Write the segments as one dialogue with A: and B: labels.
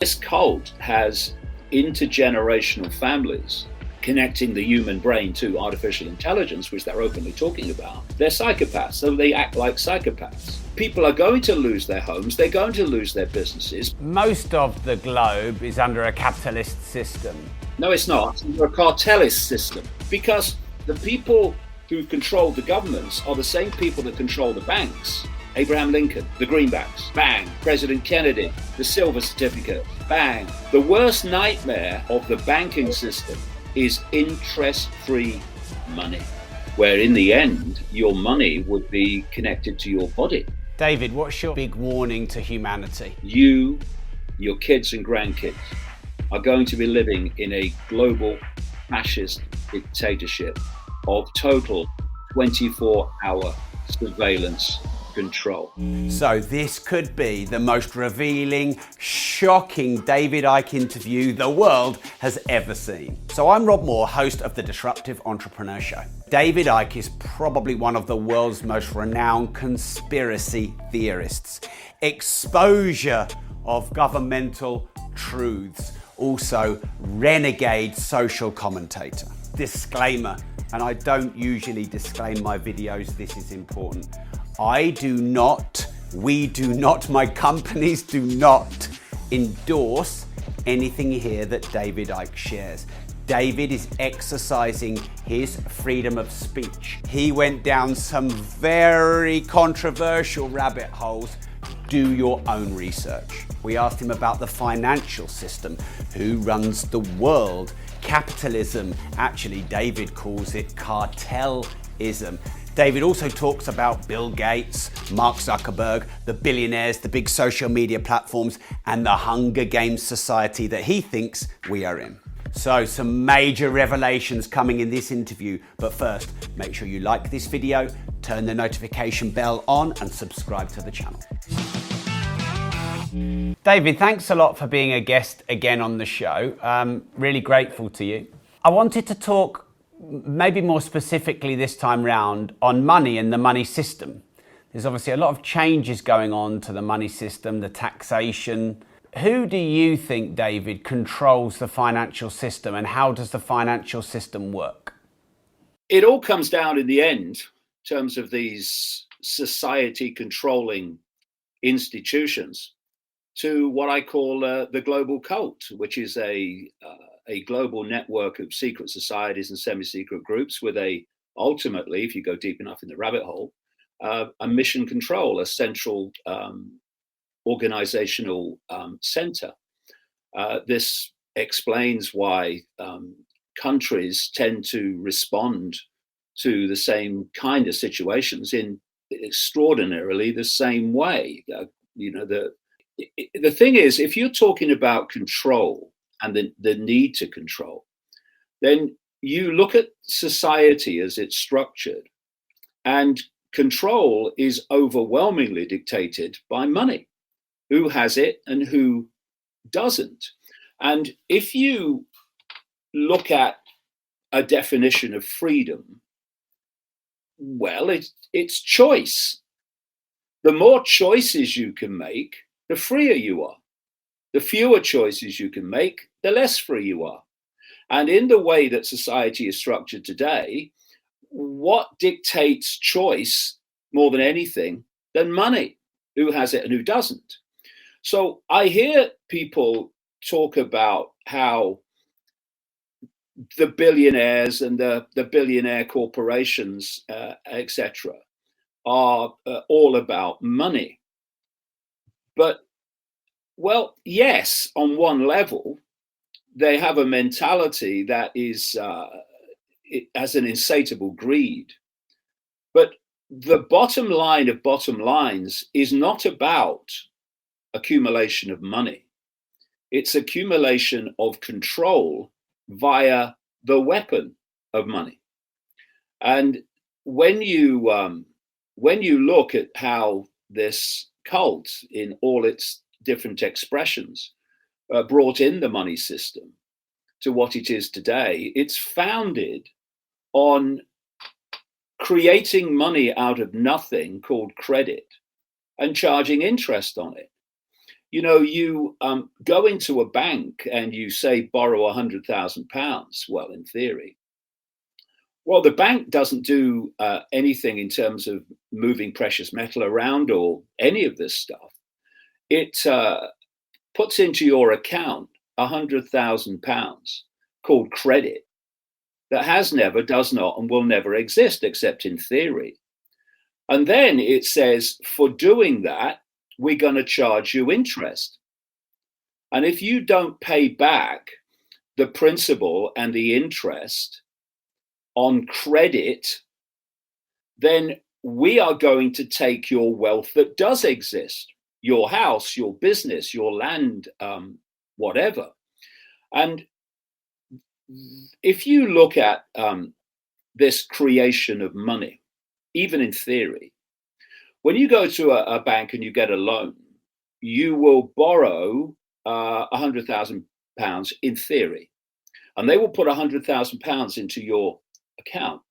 A: This cult has intergenerational families connecting the human brain to artificial intelligence, which they're openly talking about. They're psychopaths, so they act like psychopaths. People are going to lose their homes, they're going to lose their businesses.
B: Most of the globe is under a capitalist system.
A: No, it's not. It's under a cartelist system, because the people who control the governments are the same people that control the banks. Abraham Lincoln, the greenbacks, bang. President Kennedy, the silver certificate, bang. The worst nightmare of the banking system is interest-free money, where in the end, your money would be connected to your body.
B: David, what's your big warning to humanity?
A: You, your kids and grandkids are going to be living in a global fascist dictatorship of total 24-hour surveillance control.
B: So this could be the most revealing, shocking David Icke interview the world has ever seen. So I'm Rob Moore, host of the Disruptive Entrepreneur Show. David Icke is probably one of the world's most renowned conspiracy theorists. Exposure of governmental truths. Also, renegade social commentator. Disclaimer, and I don't usually disclaim my videos, this is important. I do not, we do not, my companies do not endorse anything here that David Icke shares. David is exercising his freedom of speech. He went down some very controversial rabbit holes. Do your own research. We asked him about the financial system, who runs the world, capitalism. Actually, David calls it cartelism. David also talks about Bill Gates, Mark Zuckerberg, the billionaires, the big social media platforms, and the Hunger Games society that he thinks we are in. So some major revelations coming in this interview, but first, make sure you like this video, turn the notification bell on, and subscribe to the channel. David, thanks a lot for being a guest again on the show. Really grateful to you. I wanted to talk maybe more specifically this time round on money and the money system. There's obviously a lot of changes going on to the money system, the taxation. Who do you think, David, controls the financial system, and how does the financial system work?
A: It all comes down in the end, in terms of these society controlling institutions, to what I call the global cult, which is a global network of secret societies and semi-secret groups with ultimately, if you go deep enough in the rabbit hole, a mission control, a central organizational center. This explains why countries tend to respond to the same kind of situations in extraordinarily the same way. The thing is, if you're talking about control and the need to control, then you look at society as it's structured, and control is overwhelmingly dictated by money. Who has it and who doesn't? And if you look at a definition of freedom, well, it's choice. The more choices you can make, the freer you are. The fewer choices you can make, the less free you are. And in the way that society is structured today, what dictates choice more than anything than money? Who has it and who doesn't? So I hear people talk about how the billionaires and the billionaire corporations, etc., are all about money. But, well, yes, on one level, they have a mentality that is it has an insatiable greed. But the bottom line of bottom lines is not about accumulation of money. It's accumulation of control via the weapon of money. And when you look at how this cult, in all its different expressions, brought in the money system to what it is today, it's founded on creating money out of nothing called credit and charging interest on it. You know, you go into a bank and you say, borrow £100,000. Well, in theory. Well, the bank doesn't do anything in terms of moving precious metal around or any of this stuff. It puts into your account £100,000 called credit that has never, does not, and will never exist except in theory. And then it says, for doing that, we're going to charge you interest. And if you don't pay back the principal and the interest on credit, then we are going to take your wealth that does exist, your house, your business, your land, whatever. And if you look at this creation of money, even in theory, when you go to a bank and you get a loan, you will borrow £100,000 in theory, and they will put £100,000 into your account.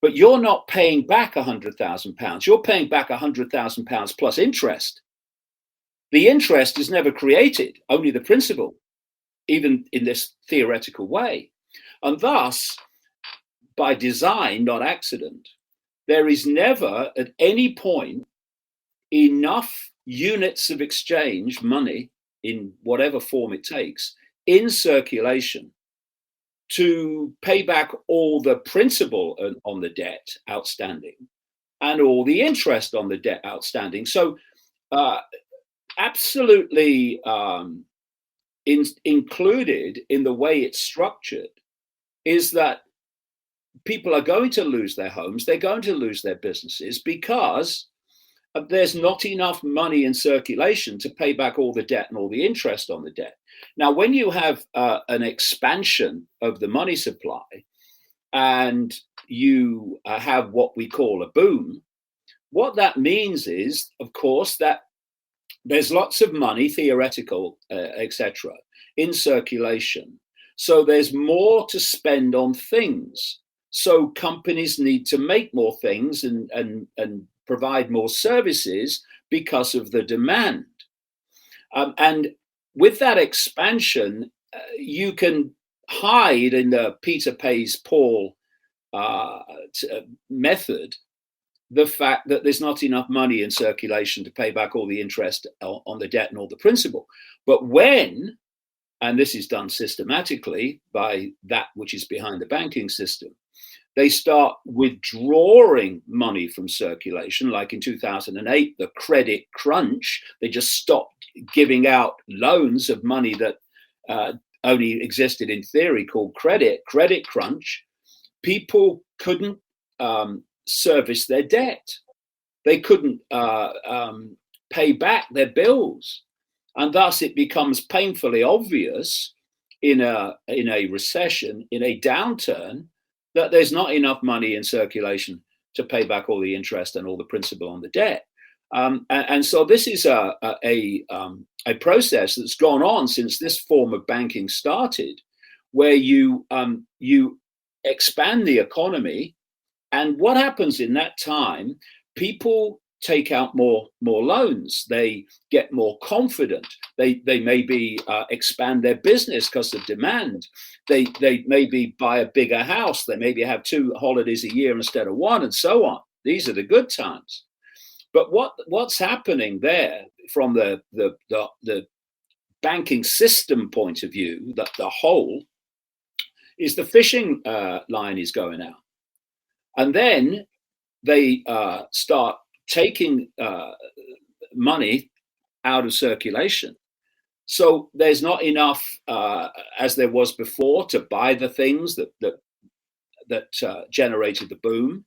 A: But you're not paying back £100,000. You're paying back £100,000 plus interest. The interest is never created, only the principal, even in this theoretical way. And thus, by design, not accident, there is never at any point enough units of exchange, money, in whatever form it takes, in circulation to pay back all the principal on the debt outstanding and all the interest on the debt outstanding. So absolutely included in the way it's structured is that people are going to lose their homes, they're going to lose their businesses because there's not enough money in circulation to pay back all the debt and all the interest on the debt. Now, when you have an expansion of the money supply and you have what we call a boom, what that means is, of course, that there's lots of money, theoretical, etc., in circulation. So there's more to spend on things. So companies need to make more things and provide more services because of the demand. And with that expansion, you can hide in the Peter pays Paul method the fact that there's not enough money in circulation to pay back all the interest on the debt and all the principal. But when, and this is done systematically by that which is behind the banking system, they start withdrawing money from circulation, like in 2008, the credit crunch. They just stopped giving out loans of money that only existed in theory, called credit crunch. People couldn't service their debt. They couldn't pay back their bills. And thus it becomes painfully obvious in a recession, in a downturn, that there's not enough money in circulation to pay back all the interest and all the principal on the debt. And so this is a process that's gone on since this form of banking started, where you expand the economy. And what happens in that time, people take out more loans. They get more confident. They maybe expand their business because of demand. They maybe buy a bigger house. They maybe have 2 holidays a year instead of 1, and so on. These are the good times. But what's happening there from the banking system point of view, that the whole, is the fishing line is going out. And then they start taking money out of circulation. So there's not enough, as there was before, to buy the things that generated the boom,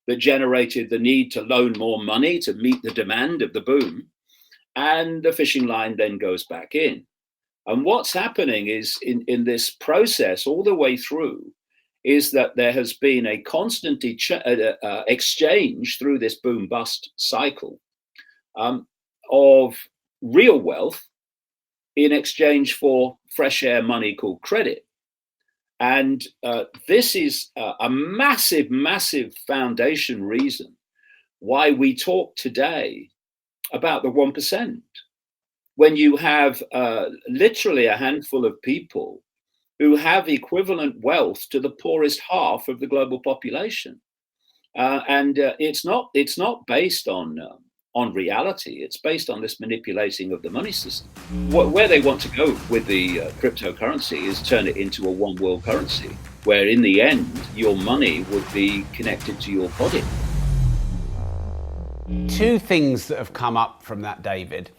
A: that generated the need to loan more money to meet the demand of the boom. And the fishing line then goes back in. And what's happening is in this process all the way through is that there has been a constant exchange through this boom bust cycle of real wealth in exchange for fresh air money called credit. And this is a massive, massive foundation reason why we talk today about the 1%. when you have literally a handful of people who have equivalent wealth to the poorest half of the global population. And it's not based on reality. It's based on this manipulating of the money system. Where they want to go with the cryptocurrency is turn it into a one world currency, where in the end, your money would be connected to your body.
B: Two things that have come up from that, David,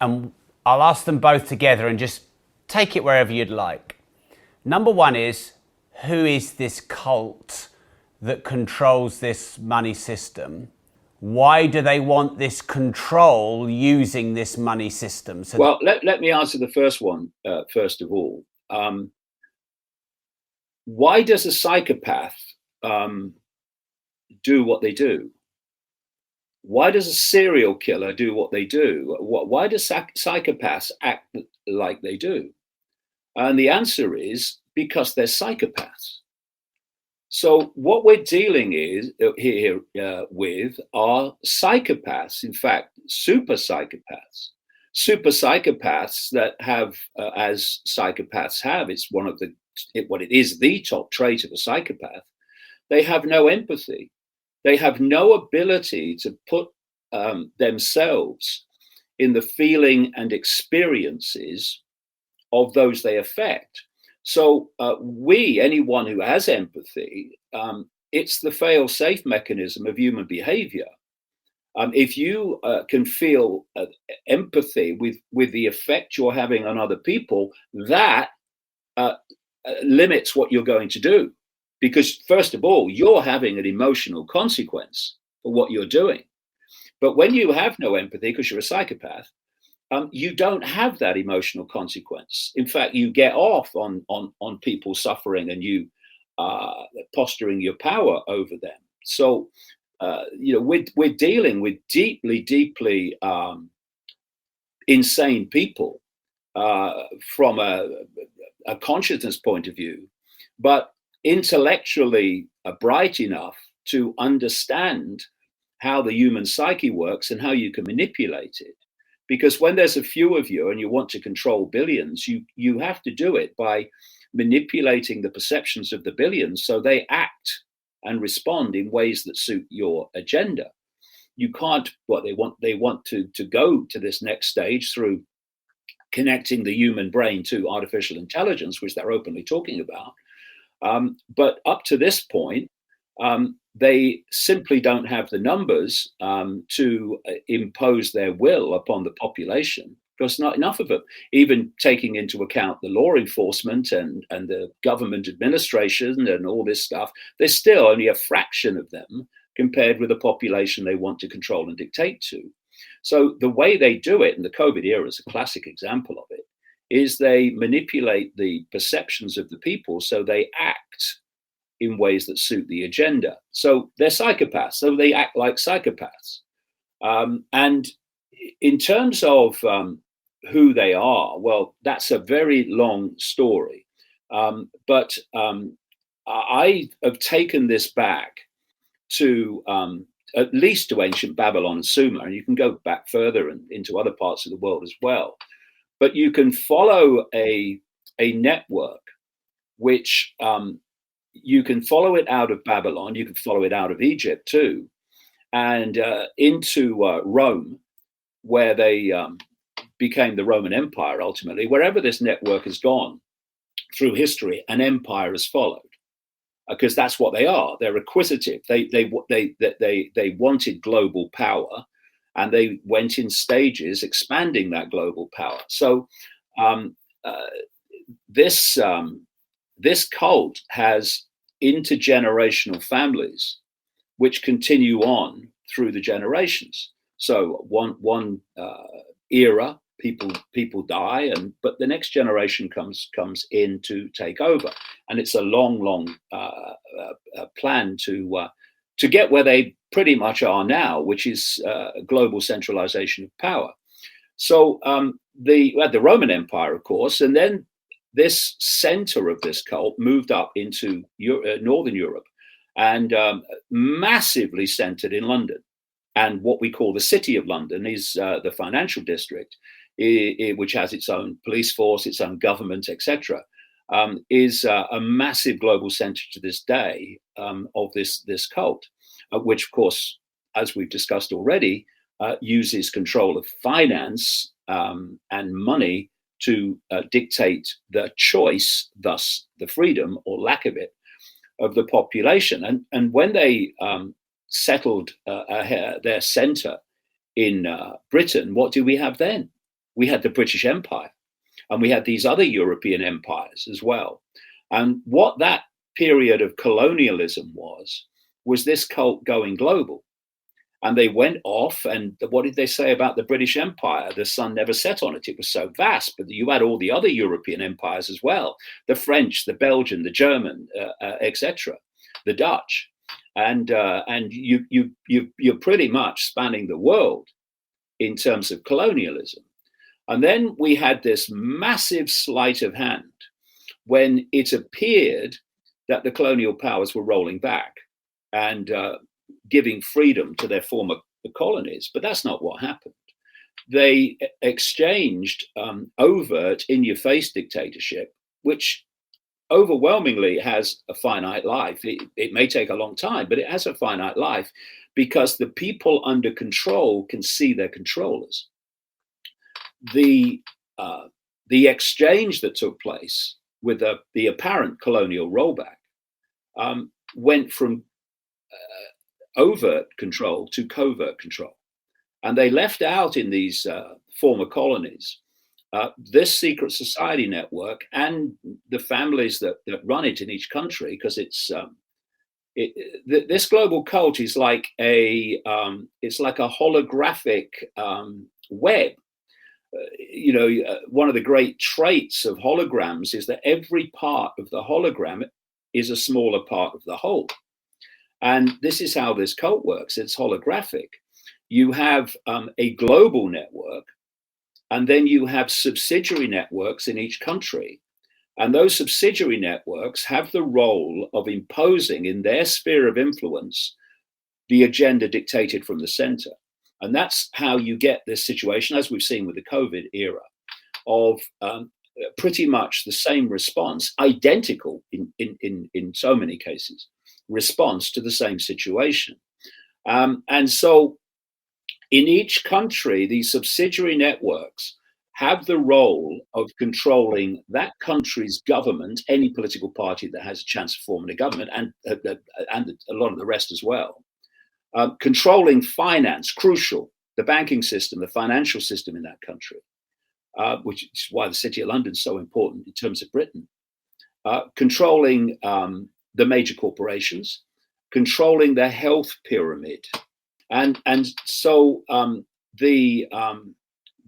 B: and I'll ask them both together and just take it wherever you'd like. Number one is, who is this cult that controls this money system? Why do they want this control using this money system? So
A: well, let me answer the first one first of all. Why does a psychopath do what they do? Why does a serial killer do what they do? Why do psychopaths act like they do? And the answer is because they're psychopaths. So what we're dealing here with are psychopaths, in fact, super psychopaths. Super psychopaths that have, as psychopaths have, it's what it is the top trait of a psychopath. They have no empathy. They have no ability to put themselves in the feeling and experiences of those they affect. So anyone who has empathy, it's the fail-safe mechanism of human behavior. If you can feel empathy with the effect you're having on other people, that limits what you're going to do. Because first of all, you're having an emotional consequence for what you're doing. But when you have no empathy, because you're a psychopath, you don't have that emotional consequence. In fact, you get off on people suffering and you posturing your power over them. So, we're dealing with deeply insane people from a consciousness point of view, but intellectually bright enough to understand how the human psyche works and how you can manipulate it. Because when there's a few of you and you want to control billions, you have to do it by manipulating the perceptions of the billions so they act and respond in ways that suit your agenda. You can't, they want to go to this next stage through connecting the human brain to artificial intelligence, which they're openly talking about. But up to this point, they simply don't have the numbers to impose their will upon the population, because not enough of them, even taking into account the law enforcement and the government administration and all this stuff, there's still only a fraction of them compared with the population they want to control and dictate to. So the way they do it, and the COVID era is a classic example of it, is they manipulate the perceptions of the people so they act in ways that suit the agenda. So they're psychopaths, so they act like psychopaths. And in terms of who they are, well, that's a very long story. But I have taken this back to at least to ancient Babylon and Sumer, and you can go back further and into other parts of the world as well. But you can follow a network which you can follow it out of Babylon, you can follow it out of Egypt too, and into Rome, where they became the Roman Empire ultimately. Wherever this network has gone through history, an empire has followed, because that's what they are. They're acquisitive. They wanted global power, and they went in stages expanding that global power. So this cult has intergenerational families which continue on through the generations. So one era, people die, but the next generation comes in to take over, and it's a long plan to get where they pretty much are now, which is global centralization of power. So we had the Roman Empire, of course, and then this center of this cult moved up into Northern Europe, and massively centered in London. And what we call the City of London is the financial district. which has its own police force, its own government, etc., is a massive global center to this day of this cult, which, of course, as we've discussed already, uses control of finance and money to dictate the choice, thus the freedom or lack of it, of the population. And when they settled their center in Britain, what do we have then? We had the British Empire, and we had these other European empires as well. And what that period of colonialism was this cult going global. And they went off, and what did they say about the British Empire? The sun never set on it. It was so vast, but you had all the other European empires as well: the French, the Belgian, the German, etc., the Dutch, and you're pretty much spanning the world in terms of colonialism. And then we had this massive sleight of hand when it appeared that the colonial powers were rolling back and giving freedom to their former colonies. But that's not what happened. They exchanged overt, in-your-face dictatorship, which overwhelmingly has a finite life. It may take a long time, but it has a finite life because the people under control can see their controllers. The exchange that took place with the apparent colonial rollback went from overt control to covert control. And they left out in these former colonies this secret society network and the families that run it in each country, because this global cult is like it's like a holographic web. One of the great traits of holograms is that every part of the hologram is a smaller part of the whole. And this is how this cult works. It's holographic. You have a global network, and then you have subsidiary networks in each country. And those subsidiary networks have the role of imposing in their sphere of influence the agenda dictated from the center. And that's how you get this situation, as we've seen with the COVID era, of pretty much the same response, identical in so many cases, response to the same situation. And so in each country, these subsidiary networks have the role of controlling that country's government, any political party that has a chance of forming a government, and a lot of the rest as well. Controlling finance, crucial, the banking system, the financial system in that country, which is why the City of London is so important in terms of Britain. Controlling the major corporations, controlling the health pyramid. And so the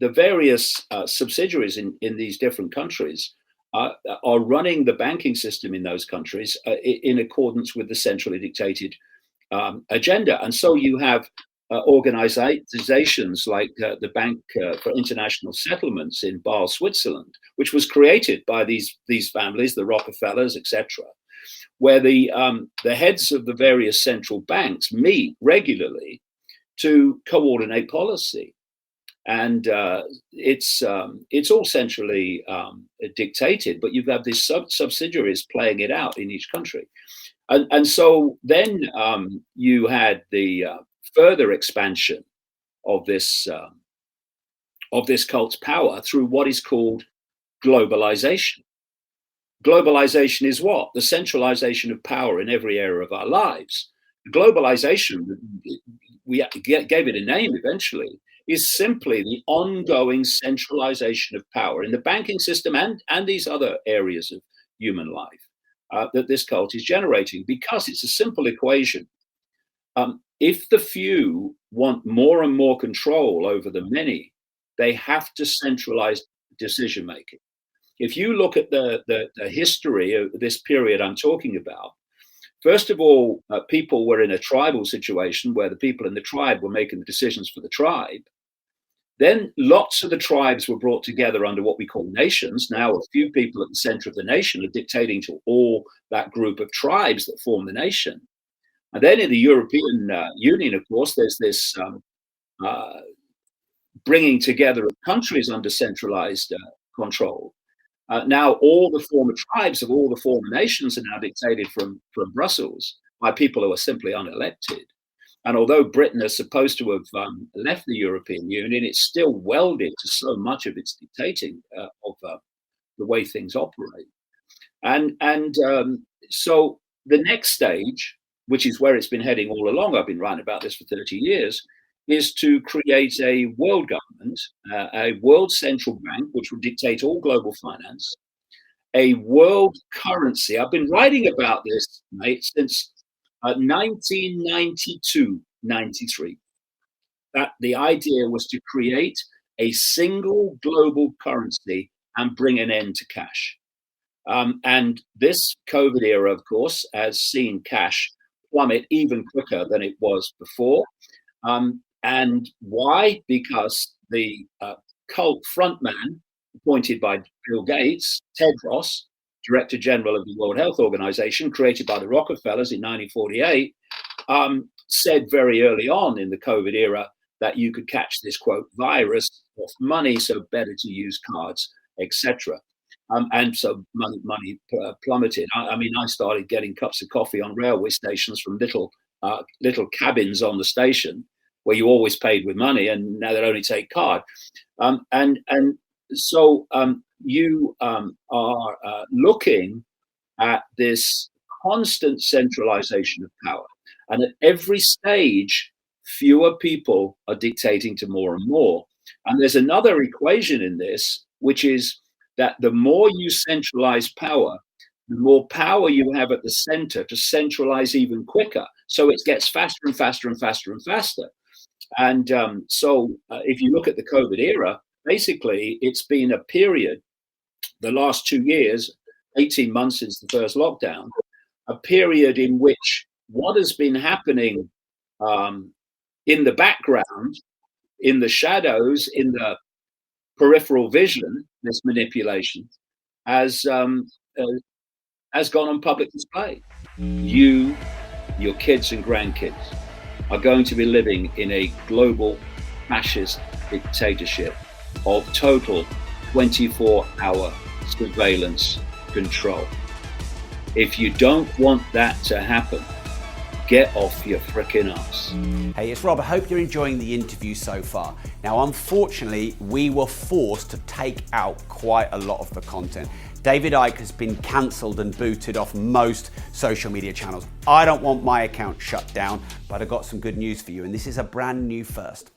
A: various subsidiaries in these different countries are running the banking system in those countries in accordance with the centrally dictated agenda. And so you have organizations like the Bank for International Settlements in Basel, Switzerland, which was created by these families, the Rockefellers, etc., where the heads of the various central banks meet regularly to coordinate policy. And it's all centrally dictated, but you've got these subsidiaries playing it out in each country. And so then you had the further expansion of this cult's power through what is called globalization. Globalization is what? The centralization of power in every area of our lives. Globalization, we gave it a name eventually, is simply the ongoing centralization of power in the banking system and these other areas of human life that this cult is generating, because it's a simple equation. If the few want more and more control over the many, they have to centralize decision making. If you look at the history of this period I'm talking about, first of all, people were in a tribal situation where the people in the tribe were making the decisions for the tribe. Then lots of the tribes were brought together under what we call nations. Now a few people at the center of the nation are dictating to all that group of tribes that form the nation. And then in the European Union, of course, there's this bringing together of countries under centralized control. Now all the former tribes of all the former nations are now dictated from Brussels by people who are simply unelected. And although Britain is supposed to have left the European Union, it's still welded to so much of its dictating of the way things operate. And so the next stage, which is where it's been heading all along, I've been writing about this for 30 years, is to create a world government, a world central bank, which will dictate all global finance, a world currency. I've been writing about this, mate, since 1992, 93. That the idea was to create a single global currency and bring an end to cash. And this COVID era, of course, has seen cash plummet even quicker than it was before. And why? Because the cult frontman appointed by Bill Gates, Tedros, Director General of the World Health Organization, created by the Rockefellers in 1948, said very early on in the COVID era that you could catch this, quote, virus off money, so better to use cards, etc. And so money plummeted. I mean, I started getting cups of coffee on railway stations from little cabins on the station where you always paid with money, and now they only take card. So you are looking at this constant centralization of power. And at every stage, fewer people are dictating to more and more. And there's another equation in this, which is that the more you centralize power, the more power you have at the center to centralize even quicker. So it gets faster and faster and faster and faster. And so if you look at the COVID era, basically it's been a period, the last 2 years, 18 months since the first lockdown, a period in which what has been happening in the background, in the shadows, in the peripheral vision, this manipulation, has gone on public display. You, your kids and grandkids are going to be living in a global fascist dictatorship of total 24-hour surveillance control. If you don't want that to happen, get off your frickin' ass.
B: Hey, it's Rob. I hope you're enjoying the interview so far. Now, unfortunately, we were forced to take out quite a lot of the content. David Icke has been cancelled and booted off most social media channels. I don't want my account shut down, but I've got some good news for you, and this is a brand new first.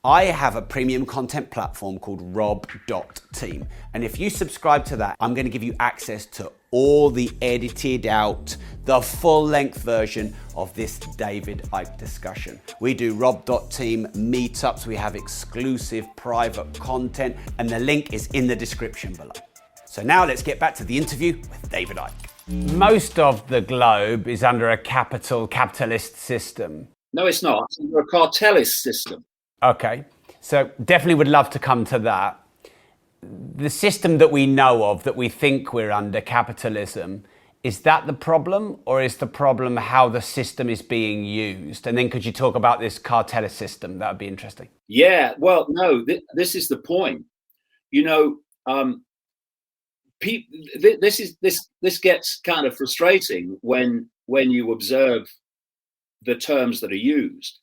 B: I have a premium content platform called rob.team. And if you subscribe to that, I'm going to give you access to all the edited out, the full length version of this David Icke discussion. We do rob.team meetups. We have exclusive private content, and the link is in the description below. So now let's get back to the interview with David Icke. Most of the globe is under a capitalist system.
A: No, it's not. It's under a cartelist system.
B: Okay, so definitely would love to come to that. The system that we know of, that we think we're under, capitalism, is that the problem, or is the problem how the system is being used? And then could you talk about this cartelist system? That would be interesting.
A: Yeah, well, no, this is the point. You know, this gets kind of frustrating when you observe the terms that are used.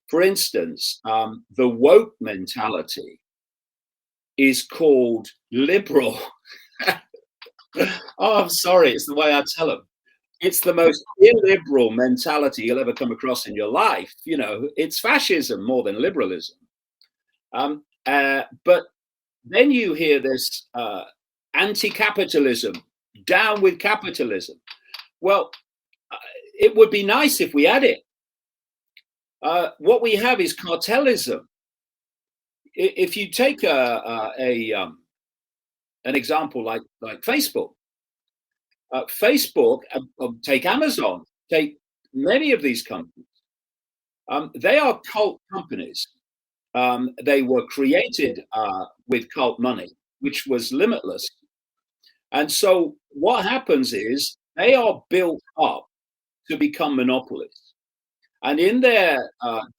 A: For instance, the woke mentality is called liberal. Oh, I'm sorry, it's the way I tell them. It's the most illiberal mentality you'll ever come across in your life. You know, it's fascism more than liberalism. But then you hear this anti-capitalism, down with capitalism. Well, it would be nice if we had it. What we have is cartelism. If you take an example like Facebook, take Amazon, take many of these companies, they are cult companies. They were created with cult money, which was limitless. And so what happens is they are built up to become monopolies. And in their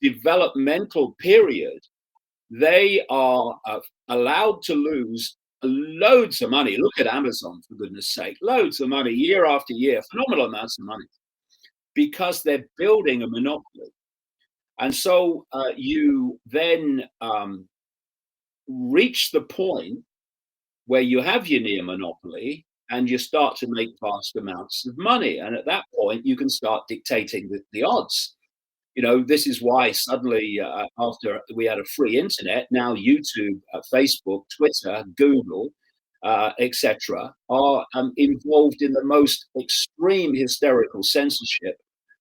A: developmental period, they are allowed to lose loads of money. Look at Amazon, for goodness sake, loads of money year after year, phenomenal amounts of money, because they're building a monopoly. And so you then reach the point where you have your near monopoly and you start to make vast amounts of money. And at that point, you can start dictating the odds. You know, this is why suddenly, after we had a free internet, now YouTube, Facebook, Twitter, Google, etc., are involved in the most extreme hysterical censorship,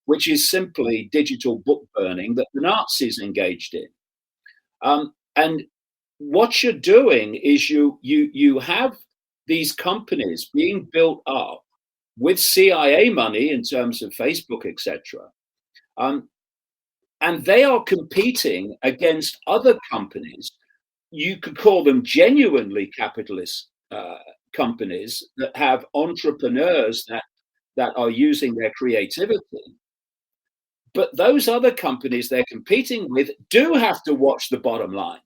A: which is simply digital book burning that the Nazis engaged in. And what you're doing is you have these companies being built up with CIA money in terms of Facebook, etc. And they are competing against other companies. You could call them genuinely capitalist companies that have entrepreneurs that are using their creativity. But those other companies they're competing with do have to watch the bottom line.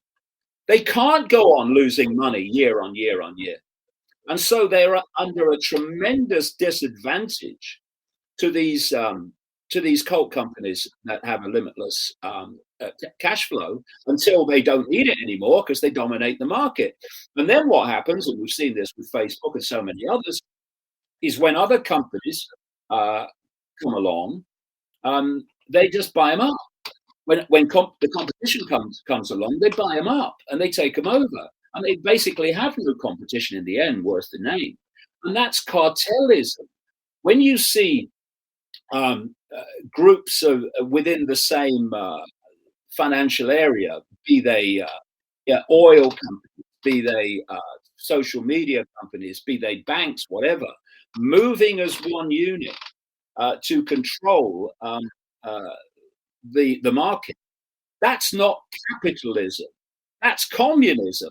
A: They can't go on losing money year on year on year. And so they're under a tremendous disadvantage to these cult companies that have a limitless cash flow until they don't need it anymore because they dominate the market. And then what happens, and we've seen this with Facebook and so many others, is when other companies come along, they just buy them up. When the competition comes along, they buy them up and they take them over. And they basically have no competition in the end, worth the name. And that's cartelism. When you see groups within the same financial area, be they oil companies, be they social media companies, be they banks, whatever, moving as one unit to control the market. That's not capitalism. That's communism.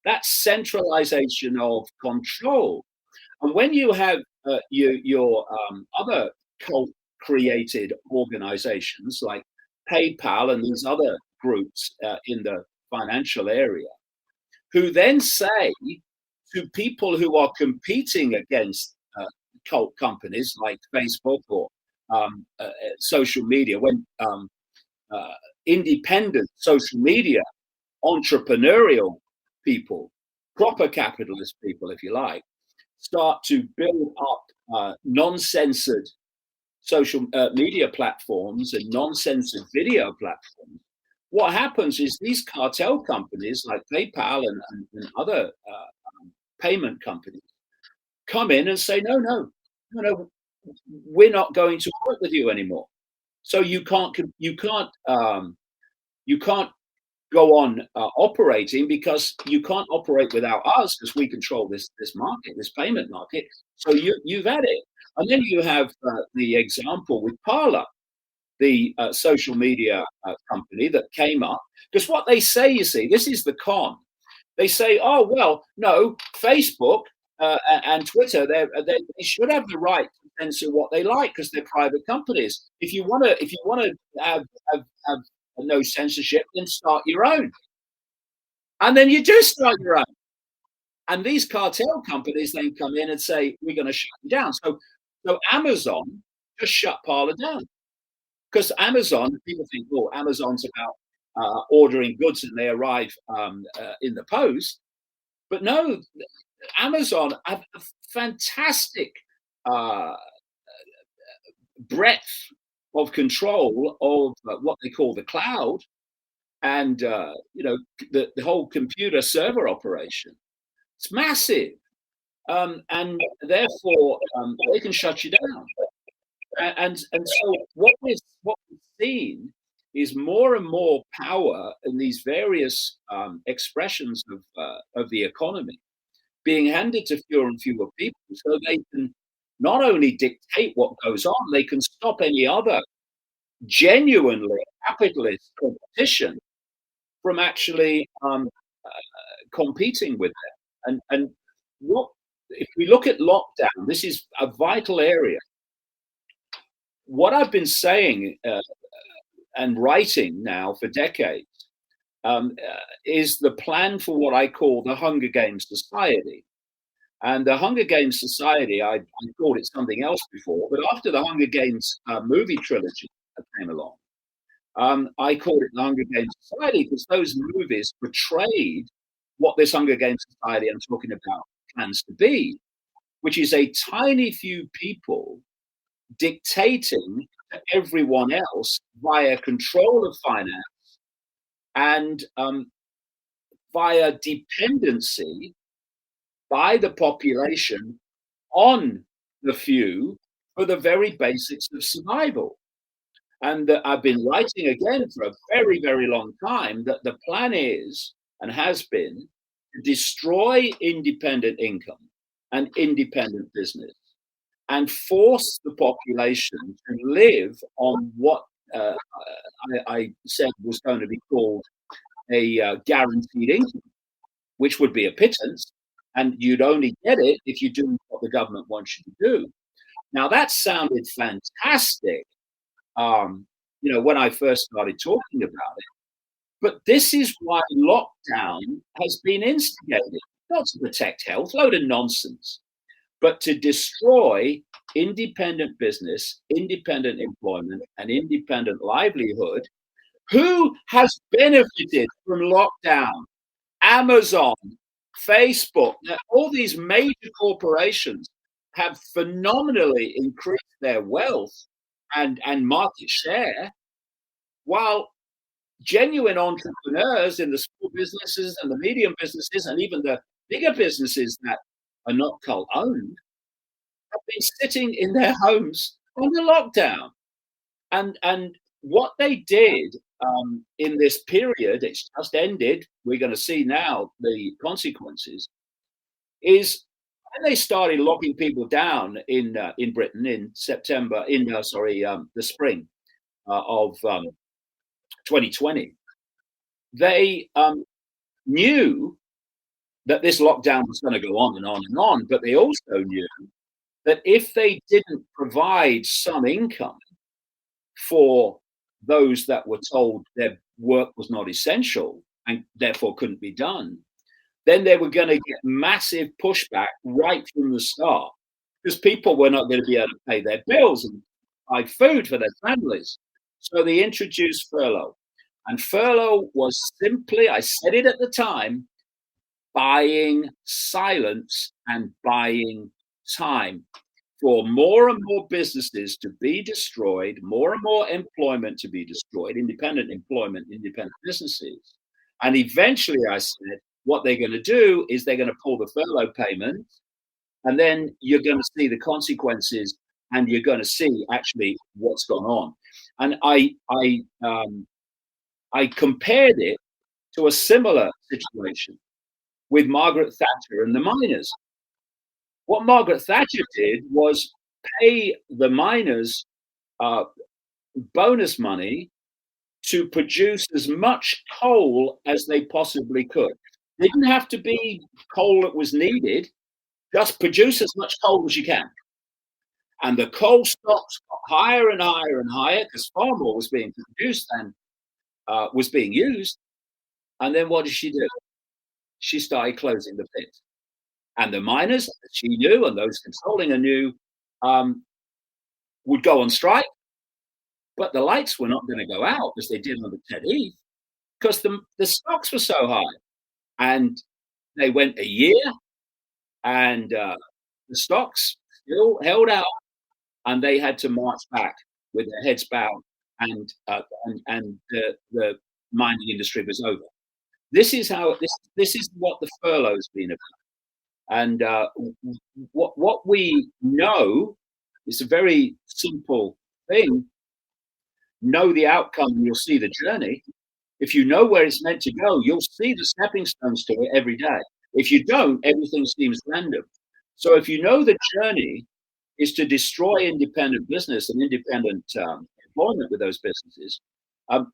A: That's centralization of control. And when you have your other cult-created organizations like PayPal and these other groups in the financial area, who then say to people who are competing against cult companies like Facebook or social media, when independent social media entrepreneurial people, proper capitalist people, if you like, start to build up non-censored social media platforms and non-censored video platforms, what happens is these cartel companies like PayPal and other payment companies come in and say, no, we're not going to work with you anymore. So you can't go on operating, because you can't operate without us, because we control this market, this payment market. So you've had it. And then you have the example with Parler, the social media company that came up. Because what they say, you see, this is the con. They say, oh, well, no, Facebook and Twitter, they should have the right to censor what they like because they're private companies. If you want to have no censorship, then start your own. And then you do start your own. And these cartel companies then come in and say, we're going to shut you down. So Amazon just shut Parler down. Because Amazon, people think, oh, Amazon's about ordering goods and they arrive in the post. But no, Amazon have a fantastic breadth of control of what they call the cloud and the whole computer server operation. It's massive, and therefore they can shut you down. And so what we've seen is more and more power in these various expressions of the economy being handed to fewer and fewer people, so they can not only dictate what goes on, they can stop any other genuinely capitalist competition from actually competing with them. And what if we look at lockdown? This is a vital area. What I've been saying and writing now for decades is the plan for what I call the Hunger Games Society. And the Hunger Games Society, I called it something else before, but after the Hunger Games movie trilogy came along, I called it the Hunger Games Society because those movies portrayed what this Hunger Games Society I'm talking about plans to be, which is a tiny few people dictating to everyone else via control of finance and via dependency by the population on the few for the very basics of survival. And I've been writing again for a very, very long time that the plan is and has been to destroy independent income and independent business and force the population to live on what I said was going to be called a guaranteed income, which would be a pittance. And you'd only get it if you do what the government wants you to do. Now, that sounded fantastic, when I first started talking about it. But this is why lockdown has been instigated, not to protect health, load of nonsense, but to destroy independent business, independent employment, and independent livelihood. Who has benefited from lockdown? Amazon, Facebook, all these major corporations have phenomenally increased their wealth and market share, while genuine entrepreneurs in the small businesses and the medium businesses and even the bigger businesses that are not cult owned have been sitting in their homes under lockdown. And what they did in this period, it's just ended, we're going to see now the consequences, is when they started locking people down in Britain in the spring of 2020, they knew that this lockdown was going to go on and on and on, but they also knew that if they didn't provide some income for those that were told their work was not essential and therefore couldn't be done, then they were going to get massive pushback right from the start, because people were not going to be able to pay their bills and buy food for their families. So they introduced furlough. And furlough was simply, I said it at the time, buying silence and buying time for more and more businesses to be destroyed, more and more employment to be destroyed, independent employment, independent businesses. And eventually I said, what they're going to do is they're going to pull the furlough payment, and then you're going to see the consequences, and you're going to see actually what's gone on. And I compared it to a similar situation with Margaret Thatcher and the miners. What Margaret Thatcher did was pay the miners bonus money to produce as much coal as they possibly could. It didn't have to be coal that was needed, just produce as much coal as you can. And the coal stocks got higher and higher and higher because far more was being produced than was being used. And then what did she do? She started closing the pit. And the miners, she knew, and those controlling her knew, would go on strike. But the lights were not going to go out as they did under Ted Heath, because the stocks were so high. And they went a year, and the stocks still held out, and they had to march back with their heads bowed, and the mining industry was over. This is how this is what the furlough's been about. And what we know is a very simple thing. Know the outcome and you'll see the journey. If you know where it's meant to go, you'll see the stepping stones to it every day. If you don't, everything seems random. So if you know the journey is to destroy independent business and independent employment with those businesses,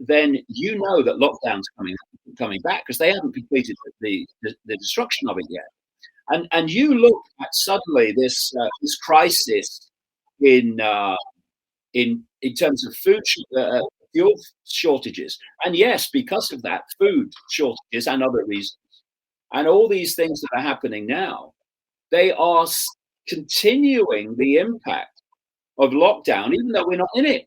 A: then you know that lockdown's coming back, because they haven't completed the destruction of it yet. And you look at suddenly this crisis in terms of fuel shortages. And yes, because of that, food shortages and other reasons. And all these things that are happening now, they are continuing the impact of lockdown, even though we're not in it.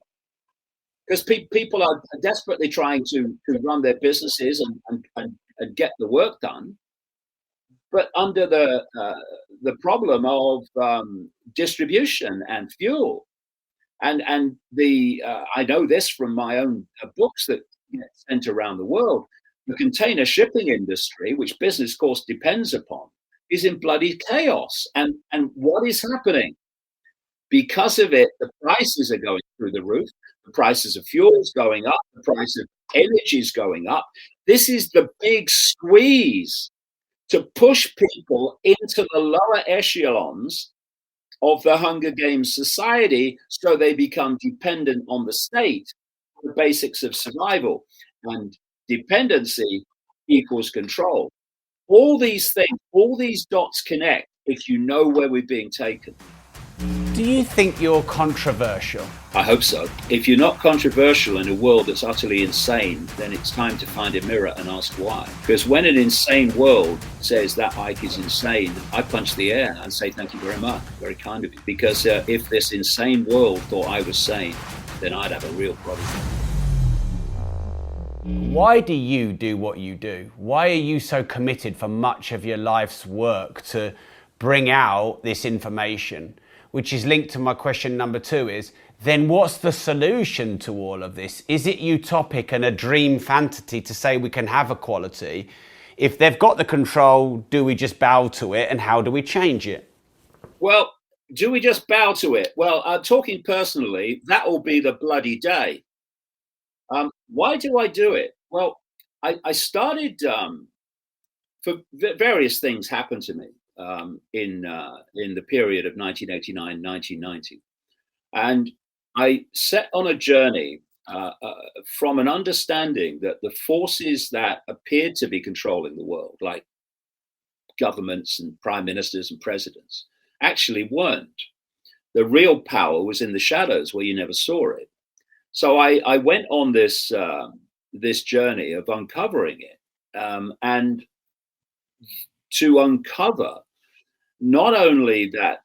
A: Because people are desperately trying to run their businesses and get the work done, but under the problem of distribution and fuel, and the I know this from my own books that get sent around the world. The container shipping industry, which business, of course, depends upon, is in bloody chaos. And what is happening? Because of it, the prices are going through the roof. The prices of fuel is going up. The price of energy is going up. This is the big squeeze to push people into the lower echelons of the Hunger Games society, so they become dependent on the state, the basics of survival. And dependency equals control. All these things, all these dots connect if you know where we're being taken.
B: Do you think you're controversial?
A: I hope so. If you're not controversial in a world that's utterly insane, then it's time to find a mirror and ask why. Because when an insane world says that Ike is insane, I punch the air and say thank you very much, very kind of you. Because if this insane world thought I was sane, then I'd have a real problem.
B: Why do you do what you do? Why are you so committed for much of your life's work to bring out this information? Which is linked to my question number 2 is, then what's the solution to all of this? Is it utopic and a dream fantasy to say we can have equality? If they've got the control, do we just bow to it, and how do we change it?
A: Well, do we just bow to it? Well, talking personally, that will be the bloody day. Why do I do it? Well, I started, for various things happened to me. In the period of 1989, 1990. And I set on a journey from an understanding that the forces that appeared to be controlling the world, like governments and prime ministers and presidents, actually weren't. The real power was in the shadows where you never saw it. So I went on this journey of uncovering it, and to uncover not only that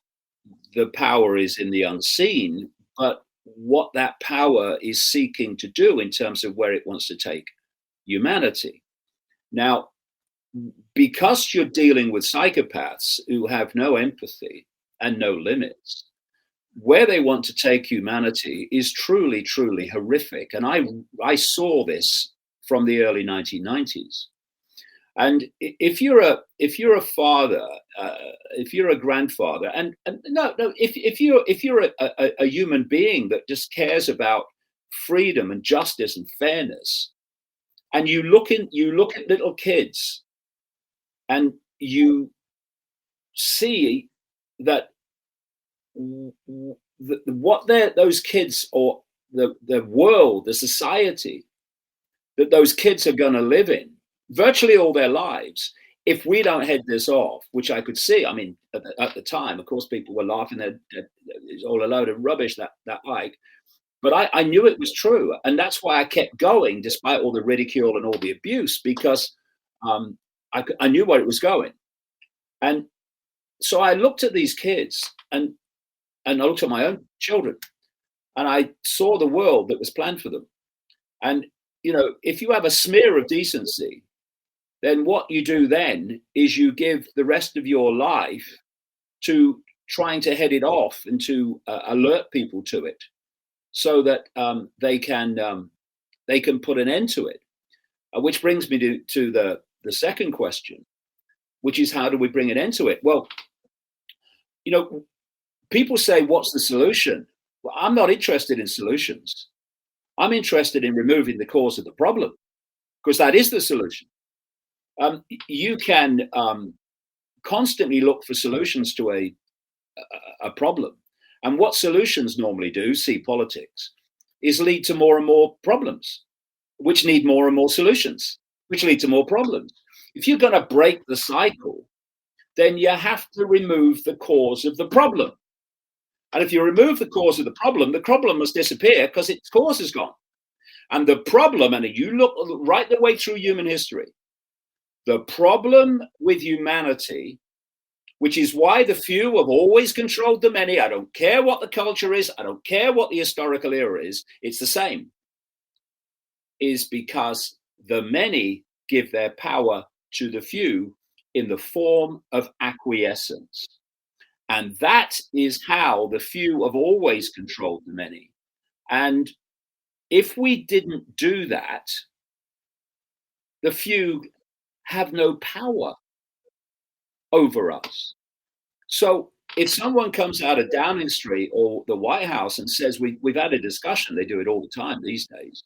A: the power is in the unseen, but what that power is seeking to do in terms of where it wants to take humanity. Now, because you're dealing with psychopaths who have no empathy and no limits, where they want to take humanity is truly, truly horrific. And I saw this from the early 1990s. And if you're a father, if you're a grandfather, and if you're a human being that just cares about freedom and justice and fairness, and you look at little kids, and you see that what those kids, or the world, the society that those kids are going to live in virtually all their lives, if we don't head this off, which I could see. I mean, at the time, of course, people were laughing that it's all a load of rubbish, that Ike. But I knew it was true. And that's why I kept going, despite all the ridicule and all the abuse, because I knew where it was going. And so I looked at these kids, and I looked at my own children, and I saw the world that was planned for them. And, you know, if you have a smear of decency, then what you do then is you give the rest of your life to trying to head it off and to alert people to it, so that they can put an end to it. Which brings me to the second question, which is, how do we bring an end to it? Well, you know, people say, what's the solution? Well, I'm not interested in solutions. I'm interested in removing the cause of the problem, because that is the solution. You can constantly look for solutions to a problem. And what solutions normally do, see politics, is lead to more and more problems, which need more and more solutions, which lead to more problems. If you're going to break the cycle, then you have to remove the cause of the problem. And if you remove the cause of the problem must disappear because its cause is gone. And the problem, and you look right the way through human history, the problem with humanity, which is why the few have always controlled the many. I don't care what the culture is. I don't care what the historical era is. It's the same. Is because the many give their power to the few in the form of acquiescence. And that is how the few have always controlled the many. And if we didn't do that, the few have no power over us. So if someone comes out of Downing Street or the White House and says, we've had a discussion, they do it all the time these days,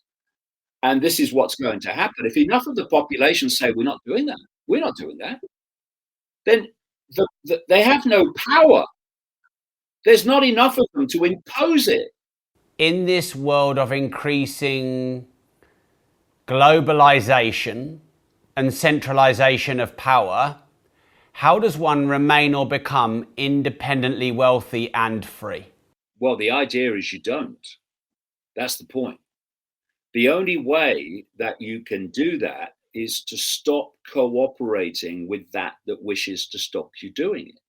A: and this is what's going to happen. If enough of the population say, we're not doing that, then they have no power. There's not enough of them to impose it.
B: In this world of increasing globalization and centralization of power, how does one remain or become independently wealthy and free?
A: Well, the idea is you don't. That's the point. The only way that you can do that is to stop cooperating with that wishes to stop you doing it.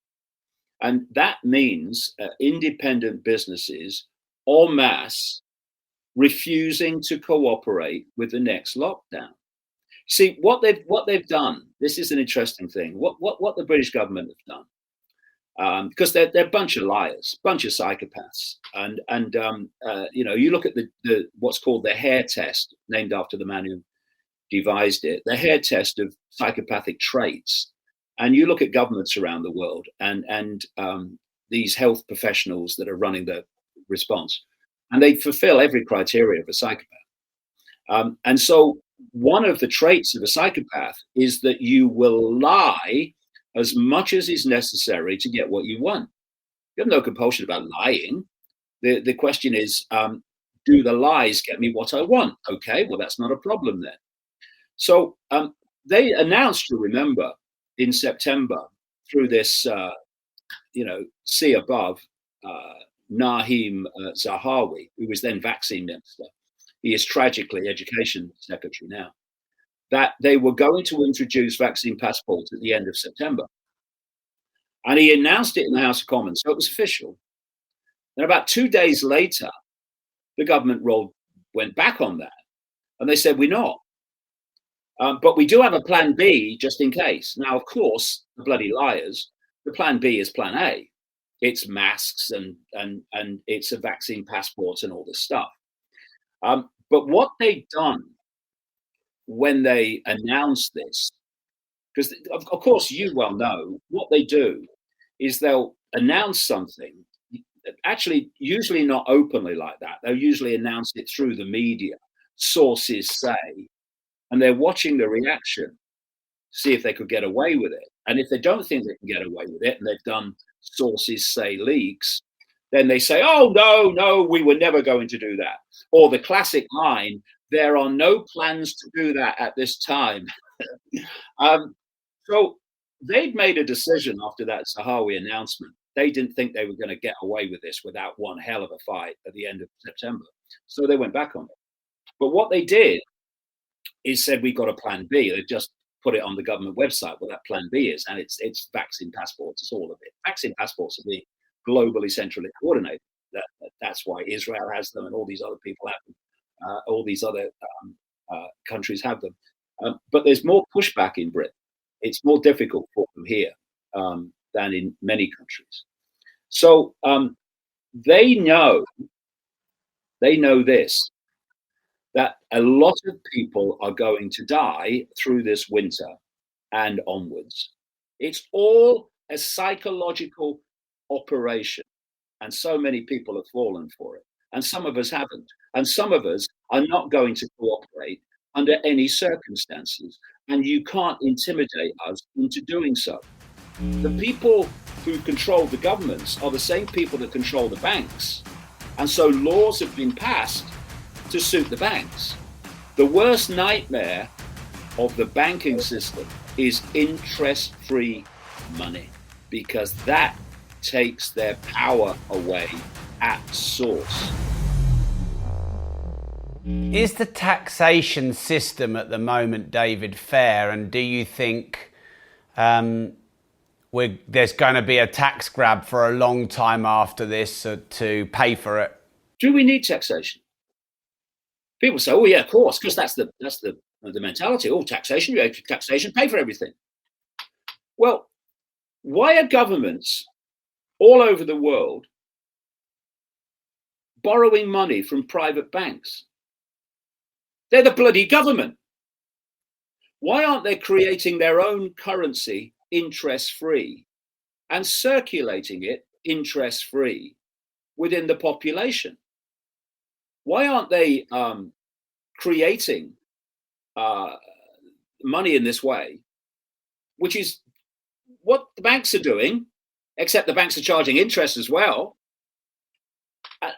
A: And that means independent businesses en masse refusing to cooperate with the next lockdown. See, what they've done, this is an interesting thing, what the British government have done, because they're a bunch of liars, bunch of psychopaths. And you look at the what's called the hair test, named after the man who devised it, the hair test of psychopathic traits. And you look at governments around the world and these health professionals that are running the response, and they fulfill every criteria of a psychopath. And so one of the traits of a psychopath is that you will lie as much as is necessary to get what you want. You have no compulsion about lying. The question is, do the lies get me what I want? Okay, well, that's not a problem then. So they announced, you remember, in September through this, see above, Naheem Zahawi, who was then vaccine minister. He is tragically education secretary now, that they were going to introduce vaccine passports at the end of September. And he announced it in the House of Commons, so it was official. And about 2 days later, the government went back on that. And they said, we're not. But we do have a plan B just in case. Now, of course, the bloody liars, the plan B is plan A. It's masks and it's a vaccine passports and all this stuff. But what they've done when they announced this, because of course you well know, what they do is they'll announce something, actually usually not openly like that. They'll usually announce it through the media, sources say, and they're watching the reaction, see if they could get away with it. And if they don't think they can get away with it, and they've done sources say leaks, then they say, oh, no, we were never going to do that. Or the classic line, there are no plans to do that at this time. So they'd made a decision after that Zahawi announcement. They didn't think they were going to get away with this without one hell of a fight at the end of September. So they went back on it. But what they did is said, we've got a plan B. They just put it on the government website what that plan B is. And it's vaccine passports. It's all of it. Vaccine passports are being globally centrally coordinated. That's why Israel has them and all these other people have them. All these other countries have them. But there's more pushback in Britain. It's more difficult for them here than in many countries. So they know this, that a lot of people are going to die through this winter and onwards. It's all a psychological operation. And so many people have fallen for it. And some of us haven't. And some of us are not going to cooperate under any circumstances. And you can't intimidate us into doing so. The people who control the governments are the same people that control the banks. And so laws have been passed to suit the banks. The worst nightmare of the banking system is interest-free money, because that takes their power away at source.
B: Is the taxation system at the moment, David, fair? And do you think there's going to be a tax grab for a long time after this to pay for it?
A: Do we need taxation? People say, "Oh yeah, of course," because that's the mentality. Oh, taxation, pay for everything. Well, why are governments all over the world borrowing money from private banks? They're the bloody government. Why aren't they creating their own currency interest-free and circulating it interest-free within the population? Why aren't they creating money in this way, which is what the banks are doing, except the banks are charging interest as well,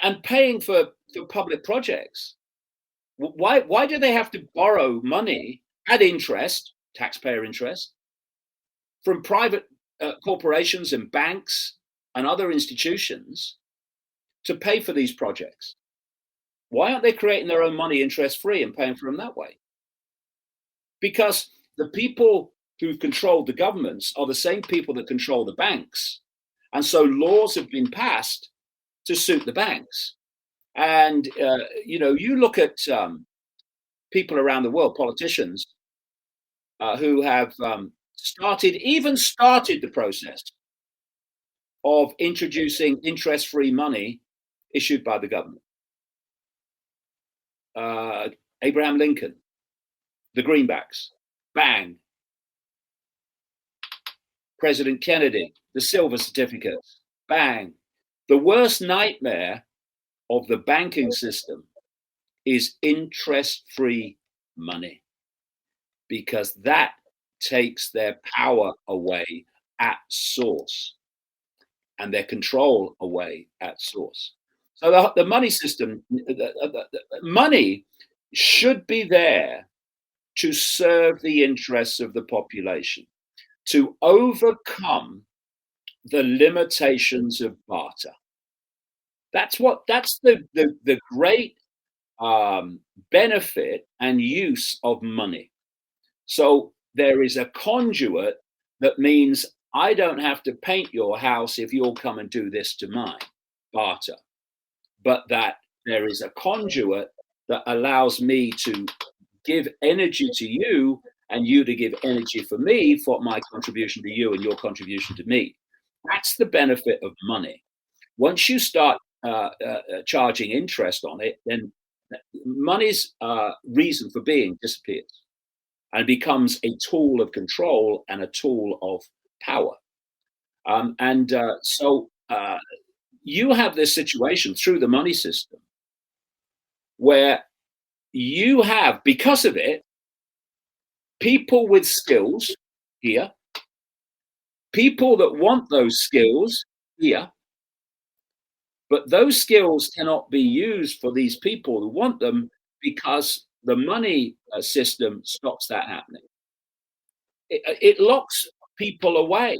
A: and paying for public projects? Why do they have to borrow money at interest, taxpayer interest, from private corporations and banks and other institutions to pay for these projects? Why aren't they creating their own money interest-free and paying for them that way? Because the people who control the governments are the same people that control the banks. And so laws have been passed to suit the banks. And, you look at people around the world, politicians, who have started the process of introducing interest-free money issued by the government. Abraham Lincoln, the greenbacks, bang. President Kennedy, the silver certificates, bang. The worst nightmare of the banking system is interest-free money, because that takes their power away at source and their control away at source. So the money system, the money should be there to serve the interests of the population, to overcome the limitations of barter. That's the great benefit and use of money. So there is a conduit that means I don't have to paint your house if you'll come and do this to mine, barter. But that there is a conduit that allows me to give energy to you and you to give energy for me for my contribution to you and your contribution to me. That's the benefit of money. Once you start charging interest on it, then money's reason for being disappears and becomes a tool of control and a tool of power. So you have this situation through the money system where you have, because of it, people with skills here, people that want those skills here, but those skills cannot be used for these people who want them because the money system stops that happening. It locks people away.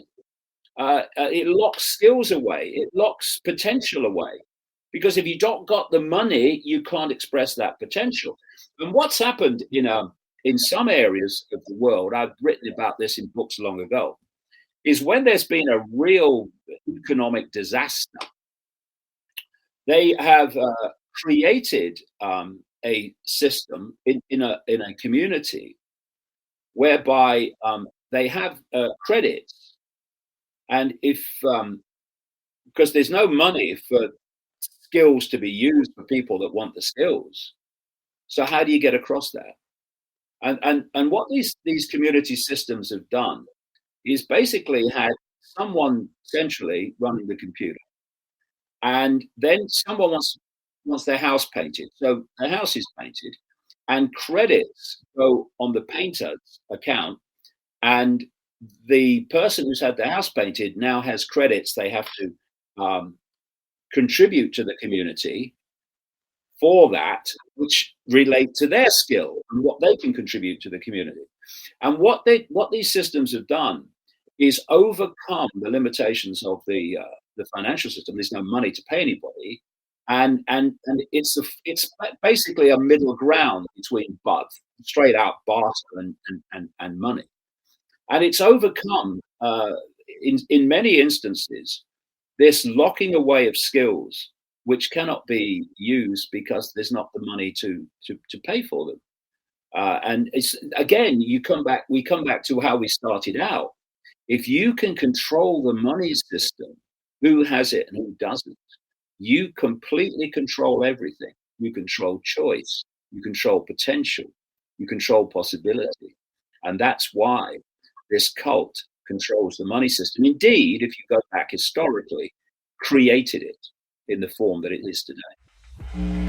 A: It locks skills away. It locks potential away. Because if you don't got the money, you can't express that potential. And what's happened in some areas of the world, I've written about this in books long ago, is when there's been a real economic disaster, they have created a system in a community whereby they have credits, and if because there's no money for skills to be used for people that want the skills, so how do you get across that? And what these community systems have done is basically had someone centrally running the computer, and then someone wants their house painted, so the house is painted, and credits go on the painter's account, and the person who's had the house painted now has credits they have to contribute to the community for that, which relate to their skill and what they can contribute to the community. And what these systems have done is overcome the limitations of the financial system. There's no money to pay anybody, and it's basically a middle ground between straight out barter and money, and it's overcome in many instances this locking away of skills which cannot be used because there's not the money to pay for them. And it's again, we come back to how we started out. If you can control the money system, who has it and who doesn't, you completely control everything. You control choice, you control potential, you control possibility. And that's why this cult controls the money system. Indeed, if you go back historically, created it in the form that it is today.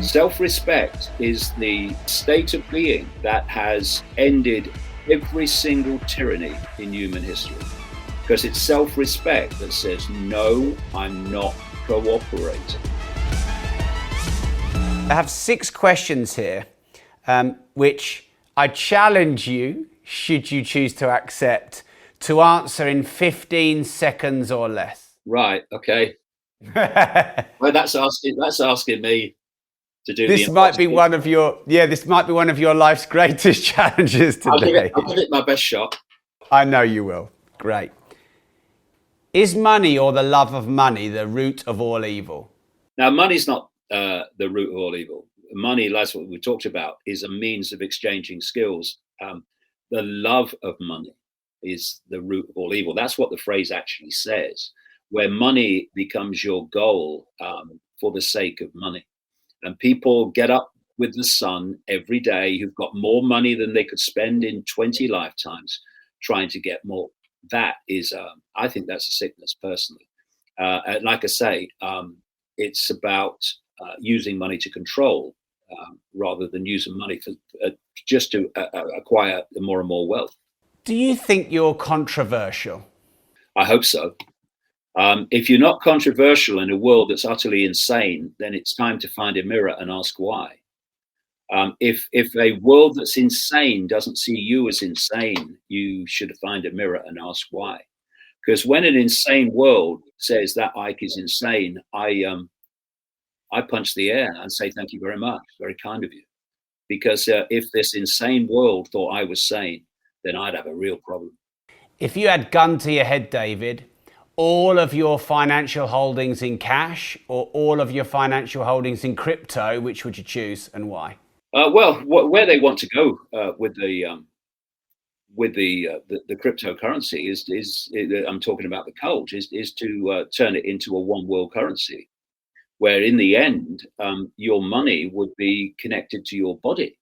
A: Self-respect is the state of being that has ended every single tyranny in human history, because it's self-respect that says, no, I'm not cooperating.
B: I have 6 questions here, which I challenge you, should you choose to accept, to answer in 15 seconds or less.
A: Right, okay. Well, that's asking me to do
B: this. Might be one of your life's greatest challenges today.
A: I'll give it my best shot.
B: I know you will. Great. Is money or the love of money the root of all evil?
A: Now, money's not the root of all evil. Money, that's what we talked about, is a means of exchanging skills. The love of money is the root of all evil. That's what the phrase actually says, where money becomes your goal for the sake of money. And people get up with the sun every day who've got more money than they could spend in 20 lifetimes trying to get more. That is, I think that's a sickness personally. And like I say, it's about using money to control rather than using money for just to acquire more and more wealth.
B: Do you think you're controversial?
A: I hope so. If you're not controversial in a world that's utterly insane, then it's time to find a mirror and ask why. If a world that's insane doesn't see you as insane, you should find a mirror and ask why. Because when an insane world says that Ike is insane, I punch the air and say, thank you very much. Very kind of you. Because if this insane world thought I was sane, then I'd have a real problem.
B: If you had gun to your head, David, all of your financial holdings in cash or all of your financial holdings in crypto, which would you choose and why?
A: Well, where they want to go with the cryptocurrency is I'm talking about the cult, is to turn it into a one world currency, where in the end your money would be connected to your body.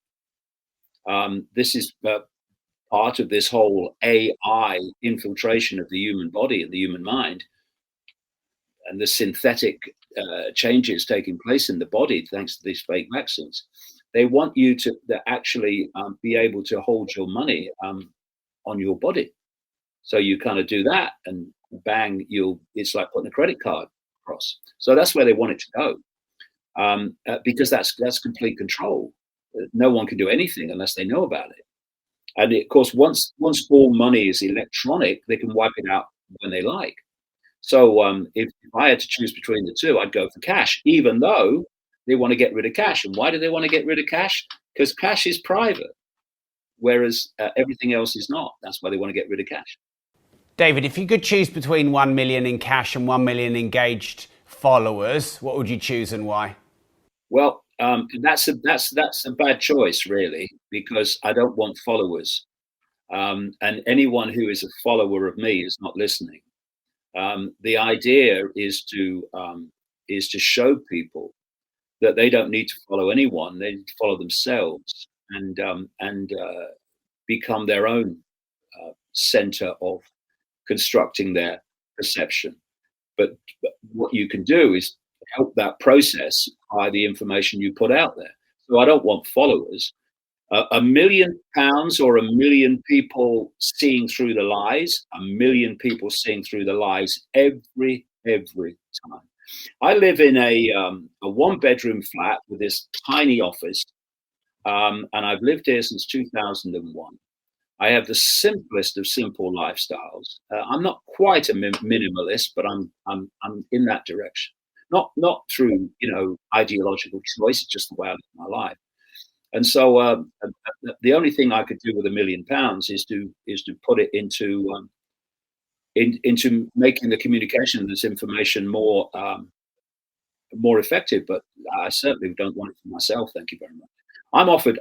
A: This is part of this whole AI infiltration of the human body and the human mind, and the synthetic changes taking place in the body thanks to these fake vaccines. They want you to actually be able to hold your money on your body. So you kind of do that and bang, it's like putting a credit card across. So that's where they want it to go, because that's complete control. No one can do anything unless they know about it. And of course, once all money is electronic, they can wipe it out when they like. So if I had to choose between the two, I'd go for cash, even though they want to get rid of cash. And why do they want to get rid of cash? Because cash is private, whereas everything else is not. That's why they want to get rid of cash.
B: David, if you could choose between 1 million in cash and 1 million engaged followers, what would you choose and why?
A: Well, that's a bad choice, really, because I don't want followers. And anyone who is a follower of me is not listening. The idea is to show people that they don't need to follow anyone; they need to follow themselves and become their own center of constructing their perception. But what you can do is help that process by the information you put out there. So I don't want followers. £1 million or 1 million people seeing through the lies, 1 million people seeing through the lies every time. I live in a 1-bedroom flat with this tiny office, and I've lived here since 2001. I have the simplest of simple lifestyles. I'm not quite a minimalist, but I'm in that direction. not through, ideological choice. It's just the way I live my life. And so the only thing I could do with £1 million is to put it into making the communication of this information more effective. But I certainly don't want it for myself. Thank you very much. I'm offered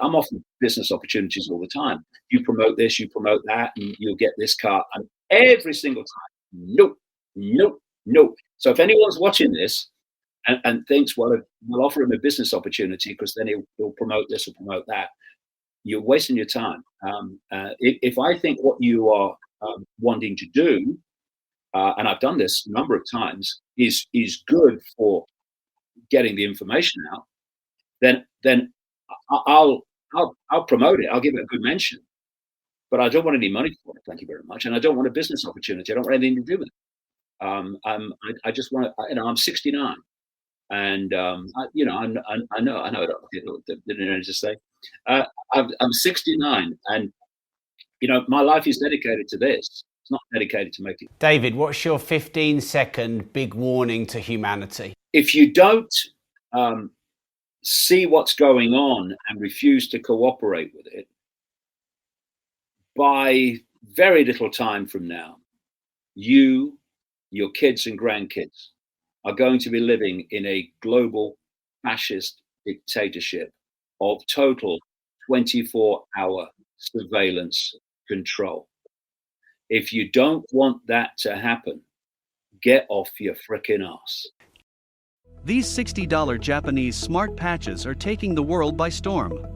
A: business opportunities all the time. You promote this, you promote that, and you'll get this car. And every single time, nope, nope, nope. So if anyone's watching this and thinks, well, we'll offer him a business opportunity because then he'll promote this or promote that, you're wasting your time. If I think what you are wanting to do, and I've done this a number of times, is good for getting the information out, then I'll promote it. I'll give it a good mention, but I don't want any money for it. Thank you very much. And I don't want a business opportunity. I don't want anything to do with it. I just want to, I'm 69, and I know that didn't I just say, I'm 69, and my life is dedicated to this. It's not dedicated to making.
B: David, what's your 15-second big warning to humanity?
A: If you don't see what's going on and refuse to cooperate with it, by very little time from now, you, your kids and grandkids are going to be living in a global fascist dictatorship of total 24-hour surveillance control. If you don't want that to happen, get off your frickin' ass.
C: These $60 Japanese smart patches are taking the world by storm.